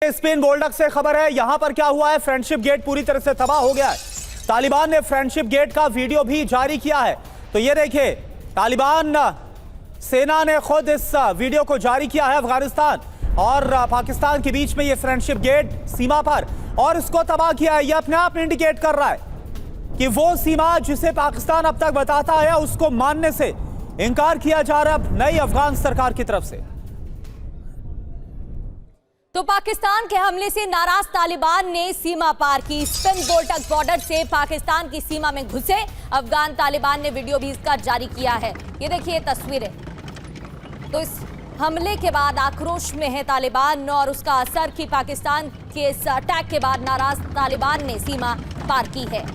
देखिए स्पेन बोल्डक से खबर है, यहां पर क्या हुआ है, फ्रेंडशिप गेट पूरी तरह से तबाह हो गया है। तालिबान ने फ्रेंडशिप गेट का वीडियो भी जारी किया है। तो ये देखिए तालिबान सेना ने खुद इस वीडियो को जारी किया है। अफगानिस्तान और पाकिस्तान के बीच में ये फ्रेंडशिप गेट सीमा पर, और इसको तबाह किया है। ये अपने आप में इंडिकेट कर रहा है कि वो सीमा जिसे पाकिस्तान अब तक बताता है उसको मानने से इनकार किया जा रहा है नई अफगान सरकार की तरफ से। तो पाकिस्तान के हमले से नाराज तालिबान ने सीमा पार की। स्पिन बोल्टक बॉर्डर से पाकिस्तान की सीमा में घुसे अफगान तालिबान ने वीडियो भी इसका जारी किया है। ये देखिए तस्वीरें। तो इस हमले के बाद आक्रोश में है तालिबान और उसका असर कि पाकिस्तान के इस अटैक के बाद नाराज तालिबान ने सीमा पार की है।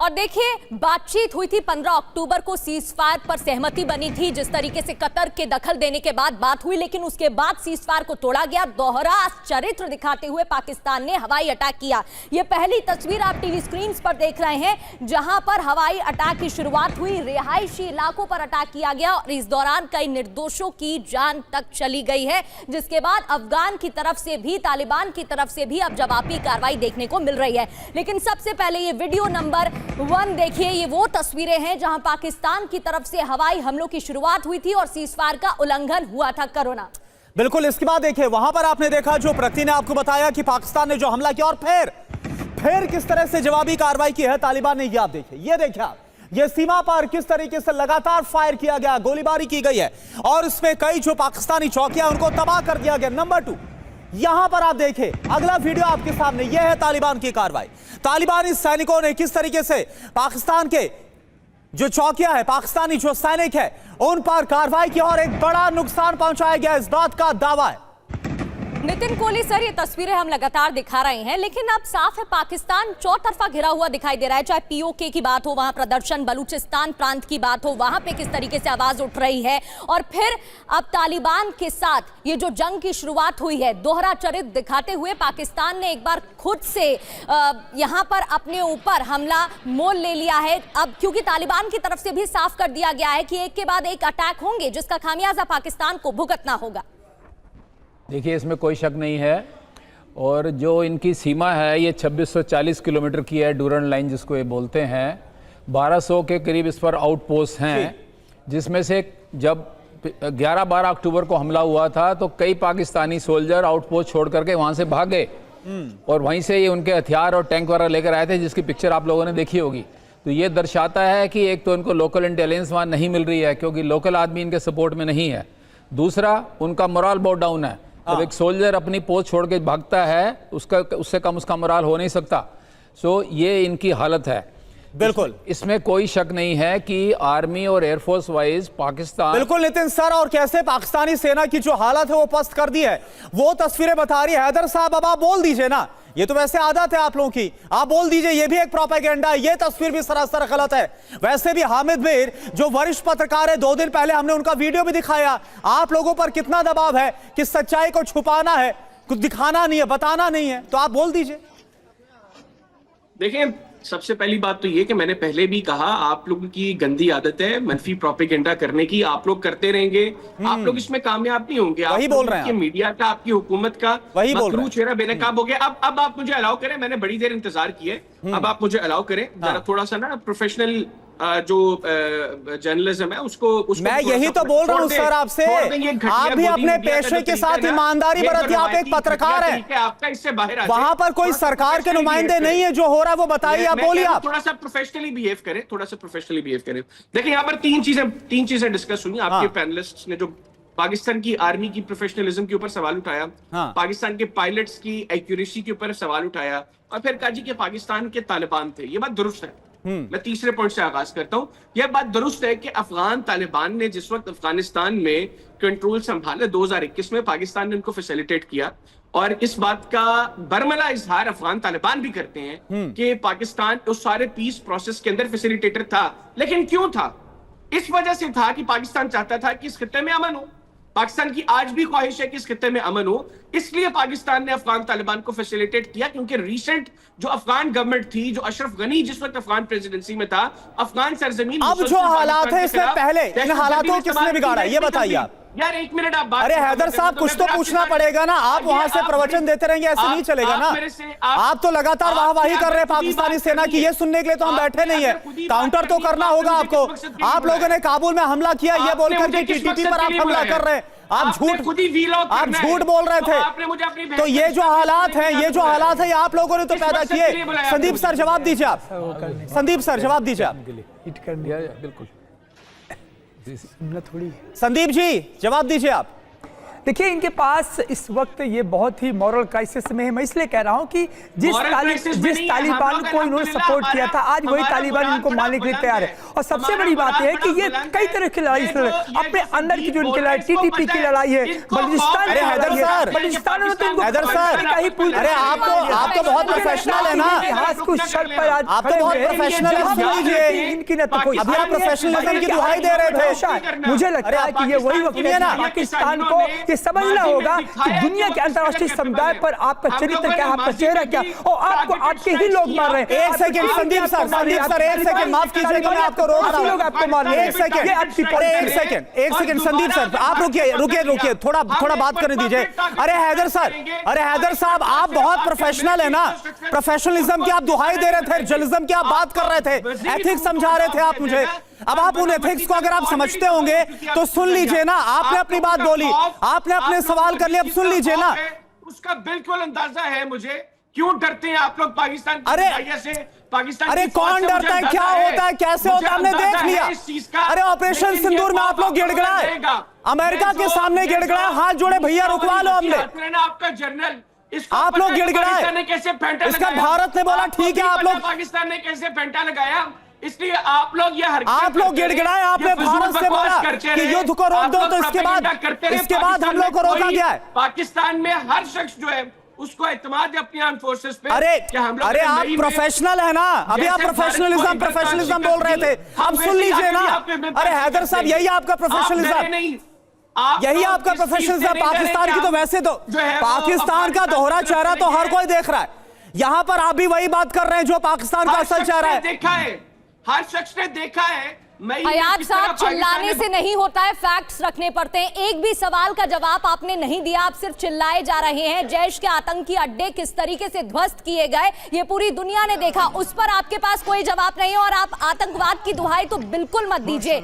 और देखिए बातचीत हुई थी 15 अक्टूबर को, सीज फायर पर सहमति बनी थी जिस तरीके से कतर के दखल देने के बाद बात हुई, लेकिन उसके बाद सीज फायर को तोड़ा गया। दोहरा चरित्र दिखाते हुए पाकिस्तान ने हवाई अटैक किया। यह पहली तस्वीर आप टीवी स्क्रीन पर देख रहे हैं जहां पर हवाई अटैक की शुरुआत हुई। रिहायशी इलाकों पर अटैक किया गया और इस दौरान कई निर्दोषों की जान तक चली गई है, जिसके बाद अफगान की तरफ से भी तालिबान की तरफ से भी अब जवाबी कार्रवाई देखने को मिल रही है। लेकिन सबसे पहले ये वीडियो नंबर 1 देखिए। ये वो तस्वीरें हैं जहां पाकिस्तान की तरफ से हवाई हमलों की शुरुआत हुई थी और सीजफायर का उल्लंघन हुआ था। करोना बिल्कुल। इसके बाद देखिए वहां पर आपने देखा जो प्रगति ने आपको बताया कि पाकिस्तान ने जो हमला किया और फिर किस तरह से जवाबी कार्रवाई की है तालिबान ने। ये आप देखिए, ये देखिए आप, ये सीमा पर किस तरीके से लगातार फायर किया गया, गोलीबारी की गई है और इसमें कई जो पाकिस्तानी चौकियां उनको तबाह कर दिया गया। नंबर 2 यहां पर आप देखें, अगला वीडियो आपके सामने, यह है तालिबान की कार्रवाई। तालिबानी सैनिकों ने किस तरीके से पाकिस्तान के जो चौकियां है, पाकिस्तानी जो सैनिक है उन पर कार्रवाई की और एक बड़ा नुकसान पहुंचाया गया, इस बात का दावा है। नितिन कोहली सर, ये तस्वीरें हम लगातार दिखा रहे हैं, लेकिन अब साफ है पाकिस्तान चौतरफा घिरा हुआ दिखाई दे रहा है। चाहे पीओके की बात हो, वहां प्रदर्शन, बलूचिस्तान प्रांत की बात हो, वहां पे किस तरीके से आवाज उठ रही है, और फिर अब तालिबान के साथ ये जो जंग की शुरुआत हुई है, दोहरा चरित्र दिखाते हुए पाकिस्तान ने एक बार खुद से यहां पर अपने ऊपर हमला मोल ले लिया है। अब क्योंकि तालिबान की तरफ से भी साफ कर दिया गया है कि एक के बाद एक अटैक होंगे जिसका खामियाजा पाकिस्तान को भुगतना होगा। देखिए इसमें कोई शक नहीं है, और जो इनकी सीमा है ये 2640 किलोमीटर की है, डूरन लाइन जिसको ये बोलते हैं। 1200 के करीब इस पर आउटपोस्ट हैं, जिसमें से जब 11-12 अक्टूबर को हमला हुआ था तो कई पाकिस्तानी सोल्जर आउटपोस्ट छोड़ करके वहाँ से भाग गए और वहीं से ये उनके हथियार और टैंक वगैरह लेकर आए थे, जिसकी पिक्चर आप लोगों ने देखी होगी। तो ये दर्शाता है कि एक तो इनको लोकल इंटेलिजेंस वहाँ नहीं मिल रही है क्योंकि लोकल आदमी इनके सपोर्ट में नहीं है। दूसरा, उनका मोरल बहुत डाउन है। जब एक सोल्जर अपनी पोस्ट छोड़ के भागता है उससे कम उसका मोरल हो नहीं सकता। सो ये इनकी हालत है। बिल्कुल, इसमें कोई शक नहीं है कि आर्मी और एयरफोर्स वाइज पाकिस्तान। बिल्कुल नितिन सर, और कैसे पाकिस्तानी सेना की जो हालत है वो पस्त कर दी है, वो तस्वीरें बता रही है। हैदर साहब अब आप बोल दीजिए ना, ये तो वैसे आदत है आप लोगों की, आप बोल दीजिए, ये भी एक प्रोपेगेंडा है, ये तस्वीर भी सरासर गलत है। वैसे भी हामिद मीर जो वरिष्ठ पत्रकार है, 2 दिन पहले हमने उनका वीडियो भी दिखाया। आप लोगों पर कितना दबाव है कि सच्चाई को छुपाना है, कुछ दिखाना नहीं है, बताना नहीं है, तो आप बोल दीजिए। देखिए सबसे पहली बात तो ये कि मैंने पहले भी कहा, आप लोगों की गंदी आदत है मनफी प्रोपेगेंडा करने की। आप लोग करते रहेंगे, आप लोग इसमें कामयाब नहीं होंगे। वही बोल रहे हैं, मीडिया का, आपकी हुकूमत का वही बोल रहे हैं, चेहरा बेनकाब हो गया। अब आप मुझे अलाउ करें, मैंने बड़ी देर इंतजार की है, अब आप मुझे अलाउ करें जरा थोड़ा सा ना प्रोफेशनल जो जर्नलिज्म है उसको मैं यही तो बोल रहा हूं सर आपसे, आप भी अपने पेशे के साथ ईमानदारी बरतिए। आप एक पत्रकार हैं, आपका इससे बाहर वहां पर कोई सरकार के नुमाइंदे नहीं है, जो हो रहा है वो बताइए, आप बोलिए। आप थोड़ा सा प्रोफेशनली बिहेव करें, थोड़ा सा प्रोफेशनली बिहेव करें। देखिए यहाँ पर तीन चीजें डिस्कस हुई। आपके पैनलिस्ट्स ने जो पाकिस्तान की आर्मी की प्रोफेशनलिज्म के ऊपर सवाल उठाया, पाकिस्तान के पायलट्स की एक्यूरेसी के ऊपर सवाल उठाया, और फिर कहा जी कि पाकिस्तान के तालिबान थे। ये बात दुरुस्त है। मैं तीसरे पॉइंट से आगाज करता हूं। यह बात दुरुस्त है कि अफगान तालिबान ने जिस वक्त अफगानिस्तान में कंट्रोल संभाला 2021 में, पाकिस्तान ने उनको फैसिलिटेट किया, और इस बात का बरमला इजहार अफगान तालिबान भी करते हैं कि पाकिस्तान उस सारे पीस प्रोसेस के अंदर फैसिलिटेटर था। लेकिन क्यों था? इस वजह से था कि पाकिस्तान चाहता था कि इस खित्ते में अमन हो, पाकिस्तान की आज भी ख्वाहिश है कि इस खित्ते में अमन हो, इसलिए पाकिस्तान ने अफगान तालिबान को फैसिलिटेट किया, क्योंकि रिसेंट जो अफगान गवर्नमेंट थी, जो अशरफ गनी जिस वक्त अफगान प्रेसिडेंसी में था, अफगान सरजमीन अब जो हालात है इसमें पहले इन हालातों को किसने बिगाड़ा, ये बताइए आप। यार एक मिनट आप बात, अरे हैदर साहब कुछ तो पूछना पड़ेगा ना, आप वहां से प्रवचन देते रहेंगे ऐसे नहीं चलेगा ना। आप तो लगातार वाहवाही कर रहे हैं पाकिस्तानी सेना की, ये सुनने के लिए तो हम बैठे नहीं है, काउंटर तो करना होगा आपको। आप लोगों ने काबुल में हमला किया ये बोलकर कि टीटीपी पर आप हमला कर रहे हैं, आप झूठ बोल रहे थे। तो ये जो हालात हैं, ये जो हालात है, ये आप लोगों ने तो पैदा किए। संदीप सर जवाब दीजिए आप, संदीप सर जवाब दीजिए आप। बिल्कुल संदीप जी जवाब दीजिए आप। देखिए इनके पास इस वक्त ये बहुत ही मॉरल क्राइसिस में है। मैं इसलिए कह रहा हूं कि जिस तालिबान को इन्होंने सपोर्ट किया था, आज वही तालिबान इनको मानने के लिए तैयार है। और सबसे बड़ी बात है कि ये कई तरह की लड़ाई अपने अंदर की जो इनकी लड़ाई, टीटीपी की लड़ाई है, बलूचिस्तान अरे हैदर सर, अरे आप तो बहुत प्रोफेशनल है ना, आप तो बहुत प्रोफेशनल है। इनकी न तो कोई अभी आप प्रोफेशनलिज्म की दुहाई दे रहे थे। मुझे लगता है कि ये वही वक्त है ना पाकिस्तान को समझना होगा कि दुनिया के अंतर्राष्ट्रीय समुदाय पर आपका चरित्र क्या, आपका चेहरा क्या, और आपको आपके ही लोग मार रहे हैं। एक सेकंड संदीप सर एक सेकंड माफ कीजिएगा, मैं आपको रोक रहा हूं। लोग आपको मार रहे हैं। एक सेकंड संदीप सर आप रुकिए थोड़ा बात करने दीजिए। अरे हैदर साहब आप बहुत प्रोफेशनल है ना, प्रोफेशनलिज्म की आप दुहाई दे रहे थे, जर्नलिज्म की आप बात कर रहे थे, एथिक्स समझा रहे थे आप मुझे। अब आप उन एथिक्स को अगर आप समझते होंगे तो सुन लीजिए ना, आपने अपनी बात बोली, आपने अपने सवाल कर लिए, अब सुन लीजिए ना। उसका बिल्कुल अंदाजा है मुझे, क्यों डरते हैं आप लोग पाकिस्तान से? पाकिस्तान अरे कौन डरता है, क्या होता है, कैसे होता है, हमने देख लिया। अरे ऑपरेशन सिंदूर में आप लोग गिड़गिड़ाए, अमेरिका के सामने गिड़गिड़ाए, हाथ जोड़े भैया रुकवा लो हमने, आपका जर्नल आप लोग गिड़गिड़ाए, कैसे फेंटा इसका भारत ने बोला ठीक है, आप लोग पाकिस्तान ने कैसे फेंटा लगाया, इसलिए आप लोग गिड़गिड़ाए, आपने भारत से बोला कि युद्ध को रोक दो, तो इसके बाद हम लोग को रोका गया है। पाकिस्तान में हर शख्स जो है उसको एतमाद है अपनी आर्म फोर्सेस पे। अरे आप प्रोफेशनल है ना, अभी आप प्रोफेशनलिज्म बोल रहे थे, अब सुन लीजिए ना। अरे हैदर साहब यही आपका प्रोफेशनलिज्म, यही आपका प्रोफेशनलिज्म। पाकिस्तान की तो वैसे तो पाकिस्तान का दोहरा चेहरा तो हर कोई देख रहा है, यहां पर आप भी वही बात कर रहे हैं जो पाकिस्तान का असल चेहरा है। देखा है, हर शख्स ने देखा है। हयात साहब चिल्लाने से नहीं होता है, फैक्ट्स रखने पड़ते हैं। एक भी सवाल का जवाब आपने नहीं दिया, आप सिर्फ चिल्लाए जा रहे हैं। जैश के आतंकी अड्डे किस तरीके से ध्वस्त किए गए ये पूरी दुनिया ने देखा, उस पर आपके पास कोई जवाब नहीं है, और आप आतंकवाद की दुहाई तो बिल्कुल मत दीजिए।